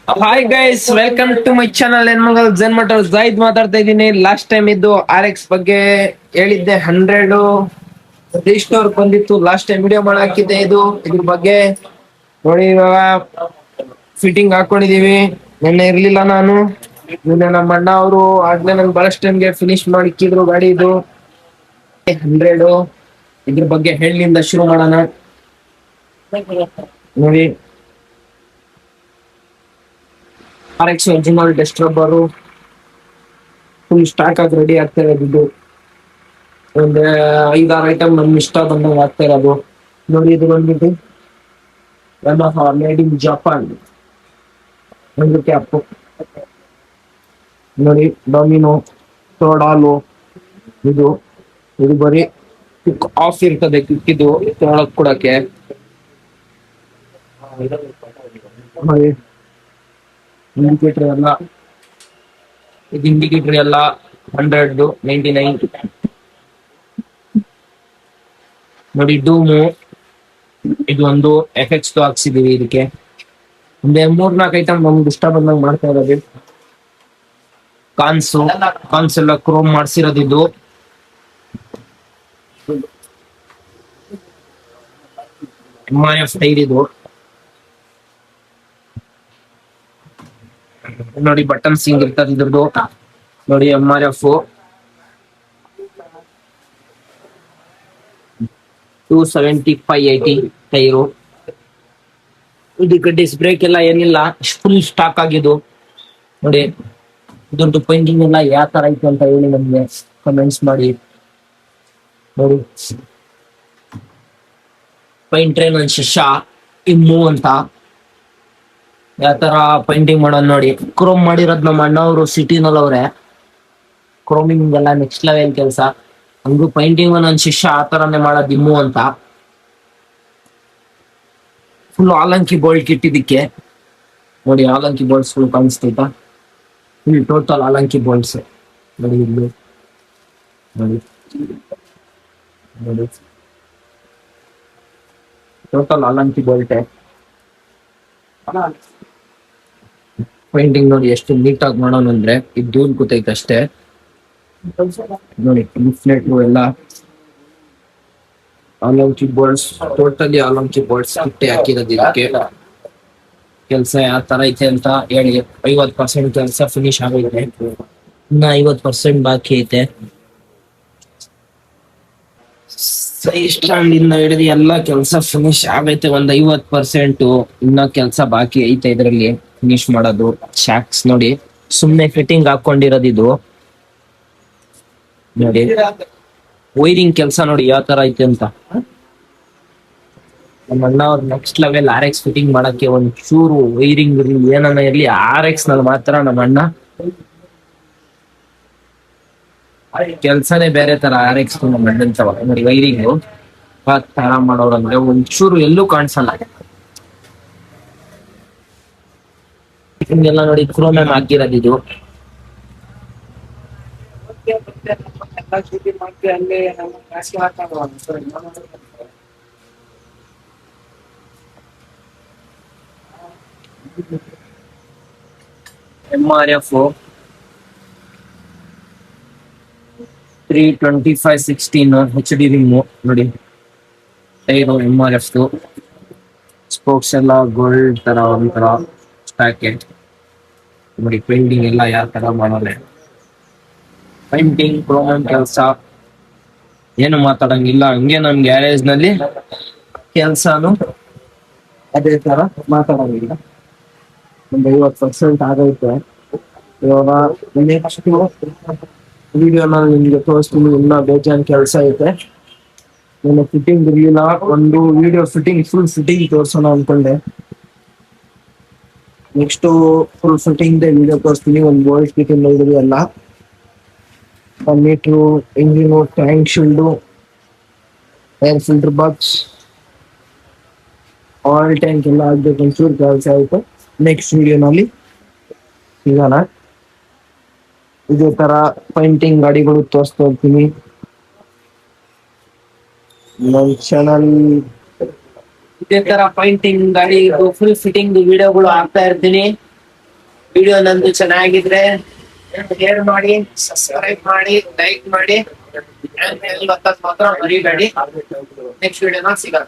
Hi guys, welcome to my channel. ಹೆಣ್ಮಗಳು ಜನ್ motor zaid ಮಾತಾಡ್ತಾ ಇದ್ದೀನಿ. ಲಾಸ್ಟ್ ಟೈಮ್ ಇದ್ದು RX ಬಗ್ಗೆ ಹೇಳಿದ್ದೆ. 100 ರಿಸ್ಟೋರ್ ಬಂದಿತ್ತು. ಲಾಸ್ಟ್ ಟೈಮ್ ವಿಡಿಯೋ ಮಾಡಿ ಹಾಕಿದ್ದೆ. ಇದ್ರ ಬಗ್ಗೆ ನೋಡಿ, ಇವಾಗ ಫಿಟ್ಟಿಂಗ್ ಹಾಕೊಂಡಿದೀವಿ. ನಿನ್ನೆ ಇರ್ಲಿಲ್ಲ ನಾನು. ನಿನ್ನೆ ನಮ್ಮ ಅಣ್ಣ ಅವರು ಆಗ್ಲೇ ನನ್ ಬಹಳಷ್ಟು ಟೈಮ್ಗೆ ಫಿನಿಶ್ ಮಾಡಿಕ್ಕಿದ್ರು ಗಾಡಿ. ಇದು 100 ಇದ್ರ ಬಗ್ಗೆ ಹೇಳಿಂದ ಶುರು ಮಾಡೋಣ. ನೋಡಿ, RX original dust rubber full stack ಆಗಿ ರೆಡಿ ಆಗ್ತಾ ಇರೋದು. ಒಂದು 5-6 ಐಟಮ್ ನಮ್ಗೆ ಇಷ್ಟ ಬಂದಂಗೆ ಆಗ್ತಾ ಇರೋದು. ನೋಡಿ, ಇದು ಬಂದ್ಬಿಟ್ಟು ಯಮಹಾ ಮೇಡ್ ಇನ್ ಜಪಾನ್ ಒಂದು ಕ್ಯಾಪ್. ನೋಡಿ, ಡೊಮಿನೋ ಟೋಡಾಲು. ಇದು ಇದು ಬರೀ ಕ್ವಿಕ್ ಆಫ್ ಇರ್ತದೆ. ಕ್ವಿಕ್ ಇದು ತೊಗೊಳಕ್ ಕೊಡಕ್ಕೆ. ನೋಡಿ, ಇಂಡಿಕೇಟರ್ ಎಲ್ಲ ಇದು ಇಂಡಿಕೇಟರ್ ಎಲ್ಲ 100-99. ನೋಡಿ, ಡೂಮು ಇದು ಒಂದು FX ಹಾಕ್ಸಿದೀವಿ. ಇದಕ್ಕೆ ಒಂದೇ 3-4 ಐಟಮ್ ನಮ್ಗೆ ಇಷ್ಟ ಬಂದಂಗೆ ಮಾಡ್ತಾ ಇರೋದು. ಕಾನ್ಸ್ ಎಲ್ಲ ಕ್ರೋಮ್ ಮಾಡ್ಸಿರೋದು. ಇದು MRF ಟೈರ್. ಇದು ನೋಡಿ, ಬಟನ್ಸ್ ಹಿಂಗ್ ಇರ್ತದೆ ಇದ್ರದ್ದು. ನೋಡಿ, MRF 275/80 ಟೈರು. ಇದಕ್ಕೆ ಡಿಸ್ ಬ್ರೇಕ್ ಎಲ್ಲ ಏನಿಲ್ಲ, ಫುಲ್ ಸ್ಟಾಕ್ ಆಗಿದ್ದು. ನೋಡಿ, ಇದ್ರದ್ದು ಪೇಂಟಿಂಗ್ ಎಲ್ಲ ಯಾವ ತರ ಐತೆ ಅಂತ ಹೇಳಿ ನಮ್ಗೆ ಕಮೆಂಟ್ಸ್ ಮಾಡಿ. ನೋಡಿ, ಪೈಂಟ್ರೆ ನನ್ ಶಿಷ್ಯ ಇಮ್ಮು ಅಂತ ಯಾವ ತರ ಪೇಂಟಿಂಗ್ ಮಾಡೋದು ನೋಡಿ. ಕ್ರೋಮ್ ಮಾಡಿರೋದ್ ನಮ್ಮ ಅಣ್ಣವರು ಸಿಟಿನಲ್ಲಿ ಅವ್ರೆ. ಕ್ರೋಮಿಂಗ್ ಎಲ್ಲ ನೆಕ್ಸ್ಟ್ ಲೆವೆಲ್ ಕೆಲಸ. ಹಂಗು ಪೇಂಟಿಂಗ್ ನನ್ ಶಿಷ್ಯ ಆ ತರಾನೇ ಮಾಡೋದು, ಇಮ್ಮು ಅಂತ. ಫುಲ್ ಆಲಂಕಿ ಬೋಲ್ಟ್ ಇಟ್ಟಿದ್ದಕ್ಕೆ. ನೋಡಿ, ಆಲಂಕಿ ಬೋಲ್ಟ್ಸ್ ಫುಲ್ ಕಾಣಿಸ್ತೈತಾ? ಫುಲ್ ಟೋಟಲ್ ಆಲಂಕಿ ಬೋಲ್ಟ್ಸ್. ನೋಡಿ, ಇಲ್ಲಿ ನೋಡಿ, ನೋಡಿ, ಟೋಟಲ್ ಆಲಂಕಿ ಬೋಲ್ಟೆ. ಪೇಂಟಿಂಗ್ ನೋಡಿ ಎಷ್ಟು ನೀಟಾಗಿ ಮಾಡೋಣ ಅಂದ್ರೆ ಇದು ದೂರ್ ಕೂತೈತೆ ಅಷ್ಟೇ. ನೋಡಿ, ಲಿಫ್ಲೆಟ್ ಎಲ್ಲ ಆಲಂಕಿ ಬೋಲ್ಟ್ಸ್, ಟೋಟಲಿ ಆಲಂಕಿ ಬೋಲ್ಟ್ಸ್ ಇಟ್ಟೆ ಹಾಕಿರೋದು. ಇದಕ್ಕೆ ಕೆಲಸ ಯಾವ ತರ ಐತೆ ಅಂತ ಹೇಳಿ. 50% ಕೆಲಸ ಫಿನಿಶ್ ಆಗೈತೆ, ಇನ್ನ 50% ಬಾಕಿ ಐತೆ. ಸ್ಟ್ಯಾಂಡ್ ಇಂದ ಹಿಡಿದು ಎಲ್ಲ ಕೆಲಸ ಫಿನಿಶ್ ಆಗೈತೆ. ಒಂದ್ 50% ಇನ್ನ ಕೆಲಸ ಬಾಕಿ ಐತೆ ಇದ್ರಲ್ಲಿ ಫಿನಿಶ್ ಮಾಡೋದು. ಶಾಕ್ಸ್ ನೋಡಿ, ಸುಮ್ನೆ ಫಿಟ್ಟಿಂಗ್ ಹಾಕೊಂಡಿರೋದು. ಇದು ನೋಡಿ, ವೈರಿಂಗ್ ಕೆಲಸ ನೋಡಿ ಯಾವ ತರ ಐತೆ ಅಂತ. ನಮ್ಮ ಅಣ್ಣ ಅವ್ರು ನೆಕ್ಸ್ಟ್ ಲೆವೆಲ್ RX ಫಿಟ್ಟಿಂಗ್ ಮಾಡಕ್ಕೆ. ಒಂದ್ ಚೂರು ವೈರಿಂಗ್ ಇರ್ಲಿ ಏನನ್ನ ಇರ್ಲಿ, RX ನಲ್ಲಿ ಮಾತ್ರ ನಮ್ಮ ಅಣ್ಣ ಕೆಲ್ಸನೇ ಬೇರೆ ತರ. RX ನಮ್ಮ ಅಣ್ಣಂತವ ನೋಡಿ, ವೈರಿಂಗ್ ಆ ತರ ಮಾಡೋರಂದ್ರೆ ಒಂಚೂರು ಎಲ್ಲೂ ಕಾಣಿಸಲ್ಲ. ಹಿಂಗೆಲ್ಲ ನೋಡಿ, ಕ್ರೋಮ್ ಹಾಕಿರೋದು. ಇದು MRF 325/16 HD ರಿಮ್. ನೋಡಿ, ಟೈರು MRF. ಸ್ಪೋಕ್ಸ್ ಎಲ್ಲ ಗೋಲ್ಡ್ ತರ ಒಂಥರ ಸ್ಟಾಕೆಟ್. ನೋಡಿ, ಪೇಂಟಿಂಗ್ ಎಲ್ಲ ಯಾವ ತರ ಮಾಡೋರೆ. ಪೇಂಟಿಂಗ್ ಕ್ರೋಮ್ ಕೆಲಸ ಏನು ಮಾತಾಡಂಗಿಲ್ಲ. ಹಂಗೆ ನಮ್ ಗ್ಯಾರೇಜ್ ನಲ್ಲಿ ಕೆಲ್ಸಾನು ಅದೇ ತರ ಮಾತಾಡಂಗಿಲ್ಲ. ಒಂದು 50% ಆಗೈತೆ. ಇವಾಗ ನೆಕ್ಸ್ಟ್ ವಿಡಿಯೋನಲ್ಲಿ ನಿಮ್ಗೆ ತೋರಿಸ್ತೀನಿ. ಇನ್ನ ಬೇಜಾನ್ ಕೆಲಸ ಐತೆ. ನಾನು ಫಿಟ್ಟಿಂಗ್ ಇರ್ಲಿಲ್ಲ, ಒಂದು ವಿಡಿಯೋ ಫಿಟ್ಟಿಂಗ್ ಫುಲ್ ಫಿಟ್ಟಿಂಗ್ ತೋರ್ಸೋಣ ಅನ್ಕೊಂಡೆ. ನೆಕ್ಸ್ಟ್ ಫುಲ್ ಫಿಟ್ಟಿಂಗ್ ವಿಡಿಯೋ ತೋರಿಸ್ತೀನಿ. ಒಂದು ಬೋಲ್ಟ್ ಫಿಟ್ಟಿಂಗ್ ಹಿಡಿದು ಎಲ್ಲ meter, engine, tank shield, air filter box, oil tank ಎಲ್ಲ ಆಗ್ಬೇಕು. ಒಂಚೂರು ಕೆಲಸ ಆಯ್ತು. ನೆಕ್ಸ್ಟ್ ವಿಡಿಯೋನಲ್ಲಿ ಸಿಗೋಣ. ಇದೇ ತರ ಪೇಂಟಿಂಗ್ ಗಾಡಿಗಳು ತೋರಿಸ್ತಾ ಇರ್ತೀನಿ ನನ್ನ ಚಾನಲ್. ಇದೇ ತರ ಪೇಂಟಿಂಗ್ ಗಾಡಿ ಫುಲ್ ಫಿಟ್ಟಿಂಗ್ ವಿಡಿಯೋಗಳು ಹಾಕ್ತಾ ಇರ್ತೀನಿ. ವಿಡಿಯೋ ನಂದು ಚೆನ್ನಾಗಿದ್ರೆ ಶೇರ್ ಮಾಡಿ, ಸಬ್ಸ್ಕ್ರೈಬ್ ಮಾಡಿ, ಲೈಕ್ ಮಾಡಿ, ಮಾತ್ರ ಮರಿಬೇಡಿ. ನೆಕ್ಸ್ಟ್ ವಿಡಿಯೋನ ಸಿಗೋಣ.